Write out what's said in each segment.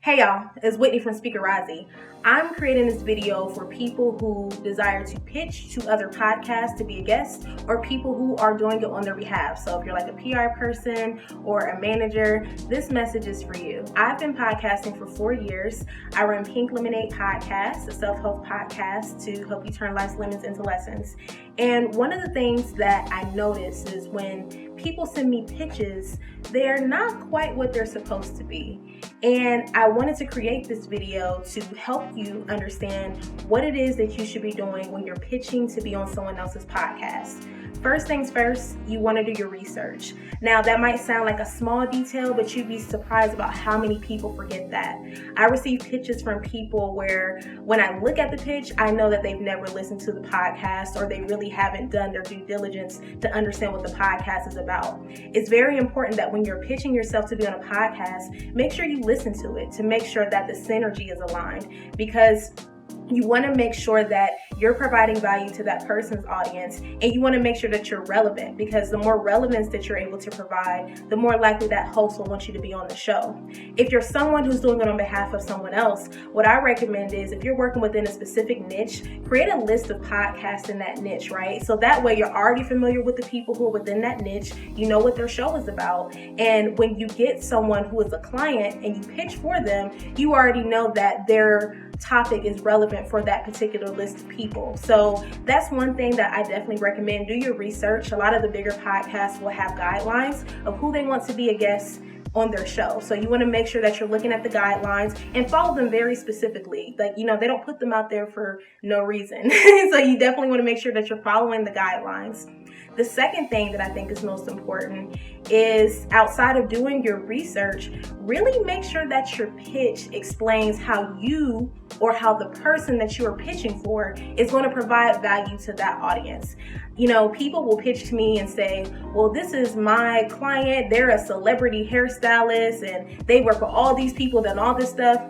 Hey y'all, it's Whitney from Speakerazzi. I'm creating this video for people who desire to pitch to other podcasts to be a guest, or people who are doing it on their behalf. So if you're like a PR person or a manager, this message is for you. I've been podcasting for 4 years. I run Pink Lemonade Podcast, a self-help podcast to help you turn life's lemons into lessons. And one of the things that I notice is when people send me pitches, they're not quite what they're supposed to be. And I wanted to create this video to help you understand what it is that you should be doing when you're pitching to be on someone else's podcast. First things first, you want to do your research. Now, that might sound like a small detail, but you'd be surprised about how many people forget that. I receive pitches from people where when I look at the pitch, I know that they've never listened to the podcast or they really haven't done their due diligence to understand what the podcast is about. It's very important that when you're pitching yourself to be on a podcast, make sure you listen to it to make sure that the synergy is aligned, because you want to make sure that you're providing value to that person's audience, and you want to make sure that you're relevant, because the more relevance that you're able to provide, the more likely that host will want you to be on the show. If you're someone who's doing it on behalf of someone else, what I recommend is if you're working within a specific niche, create a list of podcasts in that niche, right? So that way you're already familiar with the people who are within that niche, you know what their show is about, and when you get someone who is a client and you pitch for them, you already know that their topic is relevant for that particular list of people. So that's one thing that I definitely recommend. Do your research. A lot of the bigger podcasts will have guidelines of who they want to be a guest on their show. So you want to make sure that you're looking at the guidelines and follow them very specifically. Like, they don't put them out there for no reason. So you definitely want to make sure that you're following the guidelines. The second thing that I think is most important is, outside of doing your research, really make sure that your pitch explains how you or how the person that you are pitching for is going to provide value to that audience. People will pitch to me and say, well, this is my client. They're a celebrity hairstylist and they work with all these people and all this stuff,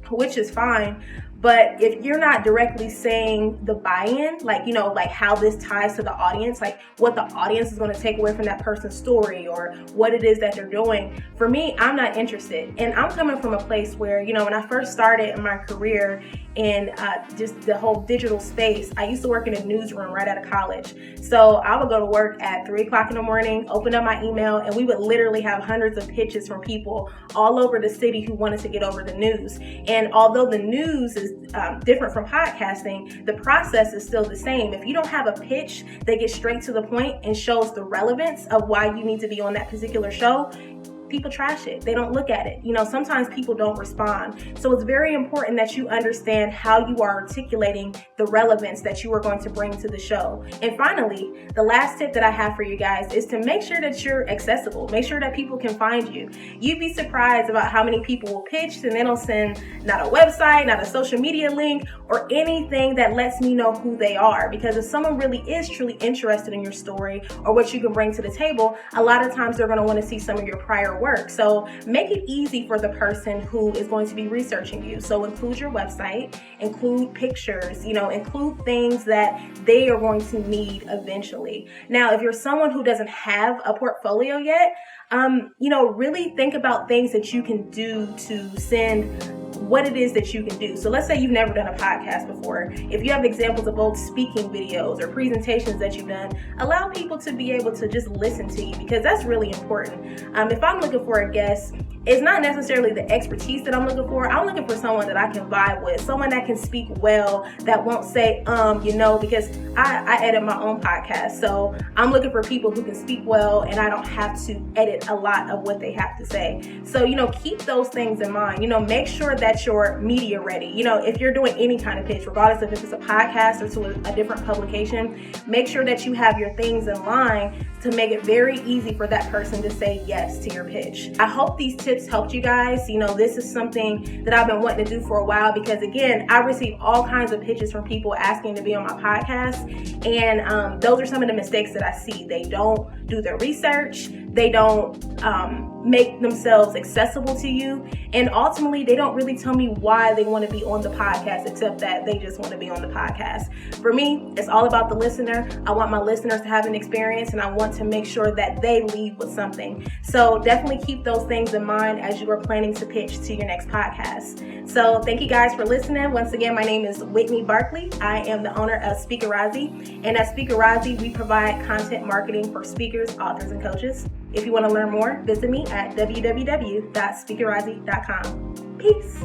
which is fine. But if you're not directly saying the buy-in, like how this ties to the audience, like what the audience is going to take away from that person's story or what it is that they're doing, for me, I'm not interested. And I'm coming from a place where, when I first started in my career in just the whole digital space, I used to work in a newsroom right out of college. So I would go to work at 3 o'clock in the morning, open up my email, and we would literally have hundreds of pitches from people all over the city who wanted to get over the news. And although the news is different from podcasting, the process is still the same. If you don't have a pitch that gets straight to the point and shows the relevance of why you need to be on that particular show, people trash it. They don't look at it. Sometimes people don't respond. So it's very important that you understand how you are articulating the relevance that you are going to bring to the show. And finally, the last tip that I have for you guys is to make sure that you're accessible. Make sure that people can find you. You'd be surprised about how many people will pitch and they don't send not a website, not a social media link, or anything that lets me know who they are. Because if someone really is truly interested in your story or what you can bring to the table, a lot of times they're going to want to see some of your prior work. So make it easy for the person who is going to be researching you. So include your website, include pictures, include things that they are going to need eventually. Now, if you're someone who doesn't have a portfolio yet, really think about things that you can do to send what it is that you can do. So let's say you've never done a podcast before. If you have examples of old speaking videos or presentations that you've done, allow people to be able to just listen to you, because that's really important. If I'm looking for a guest, it's not necessarily the expertise that I'm looking for. I'm looking for someone that I can vibe with, someone that can speak well, that won't say, because I edit my own podcast. So I'm looking for people who can speak well and I don't have to edit a lot of what they have to say. So, keep those things in mind. Make sure that you're media ready. If you're doing any kind of pitch, regardless of if it's a podcast or to a different publication, make sure that you have your things in line to make it very easy for that person to say yes to your pitch. I hope these tips helped you guys. This is something that I've been wanting to do for a while, because again, I receive all kinds of pitches from people asking to be on my podcast, and those are some of the mistakes that I see. They don't do their research. They don't make themselves accessible to you. And ultimately, they don't really tell me why they want to be on the podcast, except that they just want to be on the podcast. For me, it's all about the listener. I want my listeners to have an experience, and I want to make sure that they leave with something. So definitely keep those things in mind as you are planning to pitch to your next podcast. So thank you guys for listening. Once again, my name is Whitney Barkley. I am the owner of Speakerazzi. And at Speakerazzi, we provide content marketing for speakers, authors, and coaches. If you want to learn more, visit me at www.speakerazzi.com. Peace.